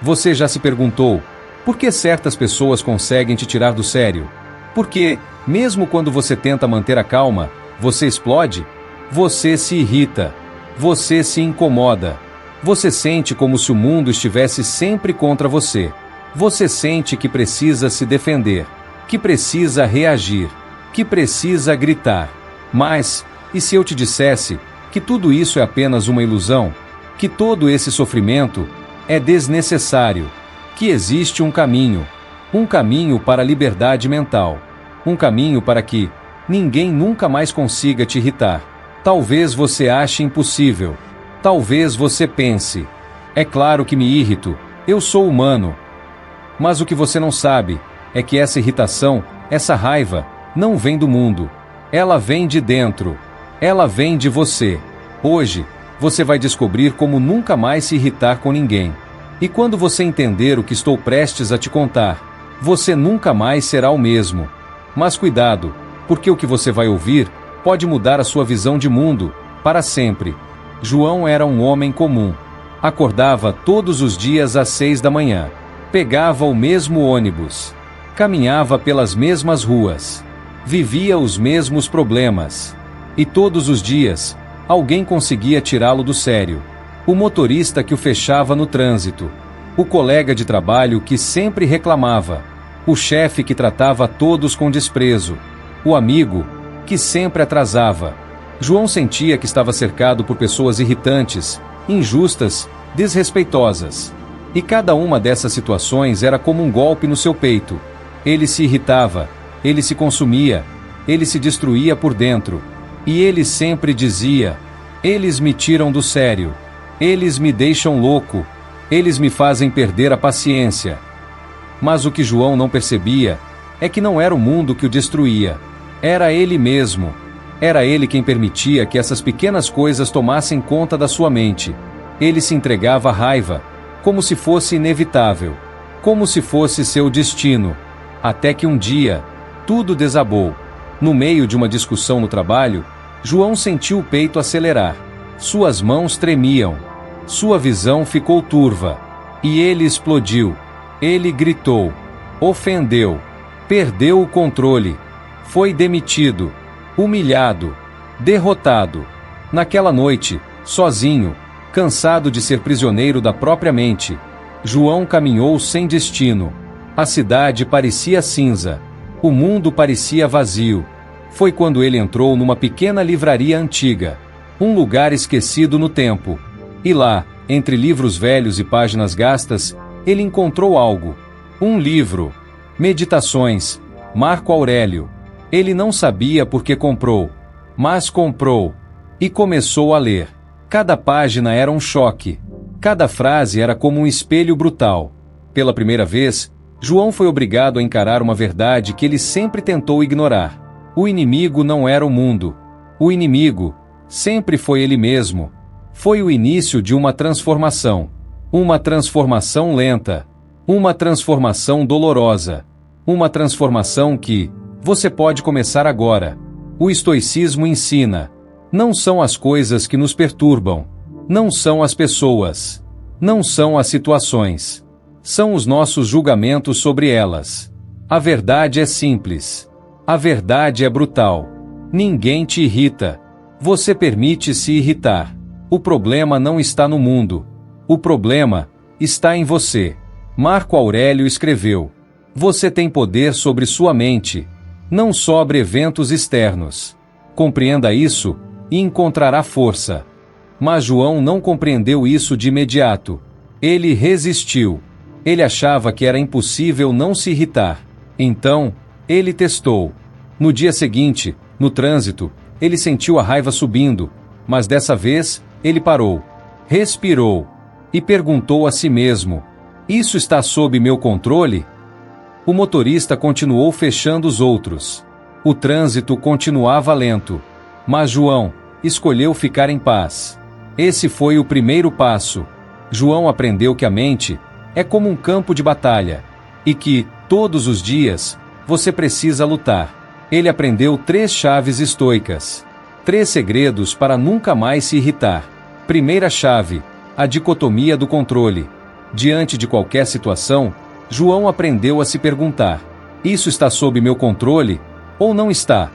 Você já se perguntou, por que certas pessoas conseguem te tirar do sério? Porque, mesmo quando você tenta manter a calma, você explode? Você se irrita. Você se incomoda. Você sente como se o mundo estivesse sempre contra você. Você sente que precisa se defender, que precisa reagir, que precisa gritar. Mas, e se eu te dissesse que tudo isso é apenas uma ilusão? Que todo esse sofrimento é desnecessário? Que existe um caminho para a liberdade mental, um caminho para que ninguém nunca mais consiga te irritar. Talvez você ache impossível. Talvez você pense, é claro que me irrito, eu sou humano. Mas o que você não sabe é que essa irritação, essa raiva, não vem do mundo. Ela vem de dentro. Ela vem de você. Hoje, você vai descobrir como nunca mais se irritar com ninguém. E quando você entender o que estou prestes a te contar, você nunca mais será o mesmo. Mas cuidado, porque o que você vai ouvir pode mudar a sua visão de mundo para sempre. João era um homem comum. Acordava todos os dias às 6 da manhã. Pegava o mesmo ônibus. Caminhava pelas mesmas ruas. Vivia os mesmos problemas. E todos os dias, alguém conseguia tirá-lo do sério. O motorista que o fechava no trânsito. O colega de trabalho que sempre reclamava. O chefe que tratava a todos com desprezo. O amigo que sempre atrasava. João sentia que estava cercado por pessoas irritantes, injustas, desrespeitosas. E cada uma dessas situações era como um golpe no seu peito. Ele se irritava, ele se consumia, ele se destruía por dentro. E ele sempre dizia: eles me tiram do sério, eles me deixam louco, eles me fazem perder a paciência. Mas o que João não percebia é que não era o mundo que o destruía, era ele mesmo. Era ele quem permitia que essas pequenas coisas tomassem conta da sua mente. Ele se entregava à raiva, como se fosse inevitável, como se fosse seu destino. Até que um dia, tudo desabou. No meio de uma discussão no trabalho, João sentiu o peito acelerar. Suas mãos tremiam. Sua visão ficou turva. E ele explodiu. Ele gritou. Ofendeu. Perdeu o controle. Foi demitido. Humilhado, derrotado. Naquela noite, sozinho, cansado de ser prisioneiro da própria mente, João caminhou sem destino. A cidade parecia cinza. O mundo parecia vazio. Foi quando ele entrou numa pequena livraria antiga, um lugar esquecido no tempo. E lá, entre livros velhos e páginas gastas, ele encontrou algo. Um livro. Meditações. Marco Aurélio. Ele não sabia por que comprou, mas comprou. E começou a ler. Cada página era um choque. Cada frase era como um espelho brutal. Pela primeira vez, João foi obrigado a encarar uma verdade que ele sempre tentou ignorar. O inimigo não era o mundo. O inimigo sempre foi ele mesmo. Foi o início de uma transformação. Uma transformação lenta. Uma transformação dolorosa. Uma transformação que você pode começar agora. O estoicismo ensina: não são as coisas que nos perturbam, não são as pessoas, não são as situações, são os nossos julgamentos sobre elas. A verdade é simples. A verdade é brutal. Ninguém te irrita. Você permite se irritar. O problema não está no mundo. O problema está em você. Marco Aurélio escreveu: você tem poder sobre sua mente, não sobre eventos externos. Compreenda isso e encontrará força. Mas João não compreendeu isso de imediato. Ele resistiu. Ele achava que era impossível não se irritar. Então, ele testou. No dia seguinte, no trânsito, ele sentiu a raiva subindo, mas dessa vez, ele parou, respirou e perguntou a si mesmo: isso está sob meu controle? O motorista continuou fechando os outros. O trânsito continuava lento. Mas João escolheu ficar em paz. Esse foi o primeiro passo. João aprendeu que a mente é como um campo de batalha e que, todos os dias, você precisa lutar. Ele aprendeu 3 chaves estoicas. 3 segredos para nunca mais se irritar. Primeira chave: a dicotomia do controle. Diante de qualquer situação, João aprendeu a se perguntar: isso está sob meu controle ou não está?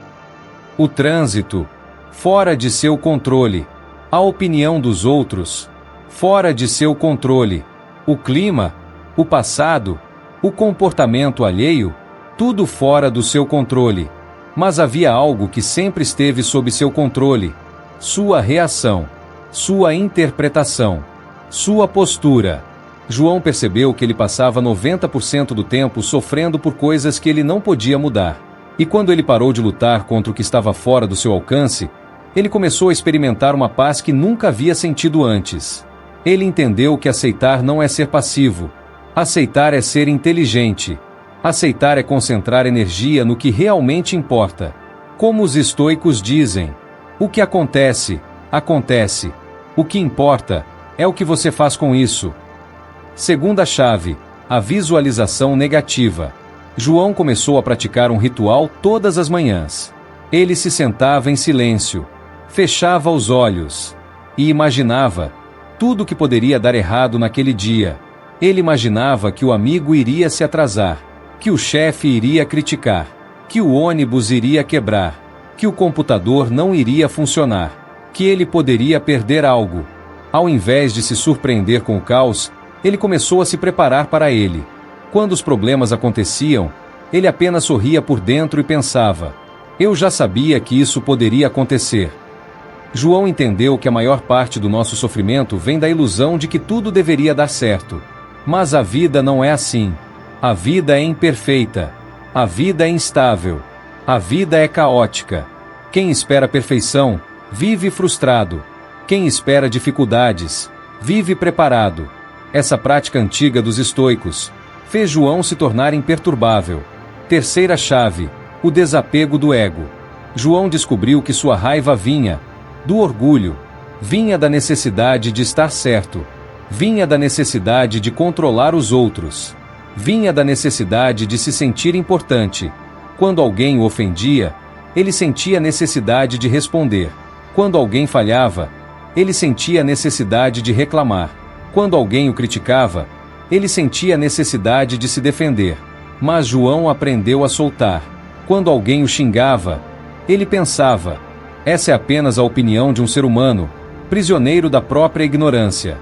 O trânsito, fora de seu controle. A opinião dos outros, fora de seu controle. O clima, o passado, o comportamento alheio, tudo fora do seu controle. Mas havia algo que sempre esteve sob seu controle: sua reação, sua interpretação, sua postura. João percebeu que ele passava 90% do tempo sofrendo por coisas que ele não podia mudar. E quando ele parou de lutar contra o que estava fora do seu alcance, ele começou a experimentar uma paz que nunca havia sentido antes. Ele entendeu que aceitar não é ser passivo. Aceitar é ser inteligente. Aceitar é concentrar energia no que realmente importa. Como os estoicos dizem: o que acontece, acontece. O que importa é o que você faz com isso. Segunda chave: a visualização negativa. João começou a praticar um ritual todas as manhãs. Ele se sentava em silêncio, fechava os olhos e imaginava tudo o que poderia dar errado naquele dia. Ele imaginava que o amigo iria se atrasar, que o chefe iria criticar, que o ônibus iria quebrar, que o computador não iria funcionar, que ele poderia perder algo. Ao invés de se surpreender com o caos, ele começou a se preparar para ele. Quando os problemas aconteciam, ele apenas sorria por dentro e pensava: eu já sabia que isso poderia acontecer. João entendeu que a maior parte do nosso sofrimento vem da ilusão de que tudo deveria dar certo. Mas a vida não é assim. A vida é imperfeita. A vida é instável. A vida é caótica. Quem espera perfeição, vive frustrado. Quem espera dificuldades, vive preparado. Essa prática antiga dos estoicos fez João se tornar imperturbável. Terceira chave: o desapego do ego. João descobriu que sua raiva vinha do orgulho, vinha da necessidade de estar certo, vinha da necessidade de controlar os outros, vinha da necessidade de se sentir importante. Quando alguém o ofendia, ele sentia a necessidade de responder. Quando alguém falhava, ele sentia a necessidade de reclamar. Quando alguém o criticava, ele sentia a necessidade de se defender. Mas João aprendeu a soltar. Quando alguém o xingava, ele pensava: essa é apenas a opinião de um ser humano, prisioneiro da própria ignorância.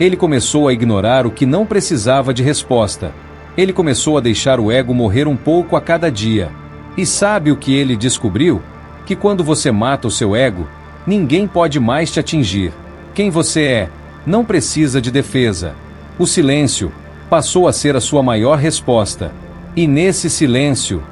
Ele começou a ignorar o que não precisava de resposta. Ele começou a deixar o ego morrer um pouco a cada dia. E sabe o que ele descobriu? Que quando você mata o seu ego, ninguém pode mais te atingir. Quem você é não precisa de defesa. O silêncio passou a ser a sua maior resposta. E nesse silêncio,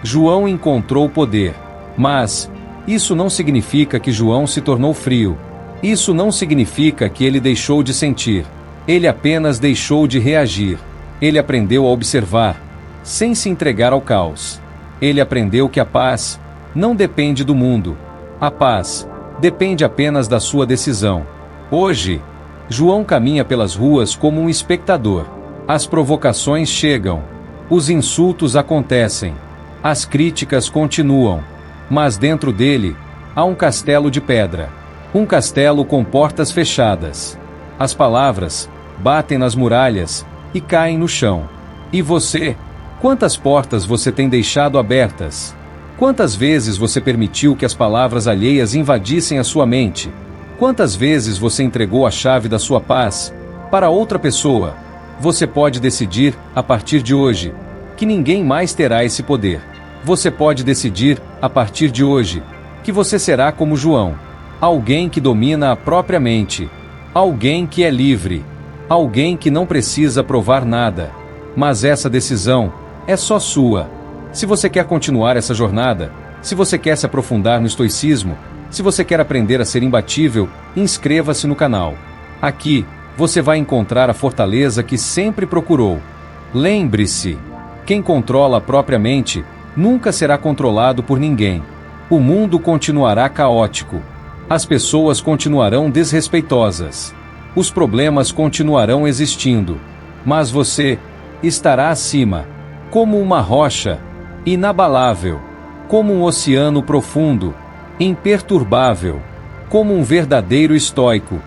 João encontrou poder. Mas isso não significa que João se tornou frio. Isso não significa que ele deixou de sentir. Ele apenas deixou de reagir. Ele aprendeu a observar, sem se entregar ao caos. Ele aprendeu que a paz não depende do mundo. A paz depende apenas da sua decisão. Hoje, João caminha pelas ruas como um espectador. As provocações chegam. Os insultos acontecem. As críticas continuam. Mas dentro dele, há um castelo de pedra. Um castelo com portas fechadas. As palavras batem nas muralhas e caem no chão. E você? Quantas portas você tem deixado abertas? Quantas vezes você permitiu que as palavras alheias invadissem a sua mente? Quantas vezes você entregou a chave da sua paz para outra pessoa? Você pode decidir, a partir de hoje, que ninguém mais terá esse poder. Você pode decidir, a partir de hoje, que você será como João, alguém que domina a própria mente, alguém que é livre, alguém que não precisa provar nada. Mas essa decisão é só sua. Se você quer continuar essa jornada, se você quer se aprofundar no estoicismo, se você quer aprender a ser imbatível, inscreva-se no canal. Aqui, você vai encontrar a fortaleza que sempre procurou. Lembre-se, quem controla a própria mente nunca será controlado por ninguém. O mundo continuará caótico. As pessoas continuarão desrespeitosas. Os problemas continuarão existindo. Mas você estará acima, como uma rocha, inabalável, como um oceano profundo, imperturbável, como um verdadeiro estoico.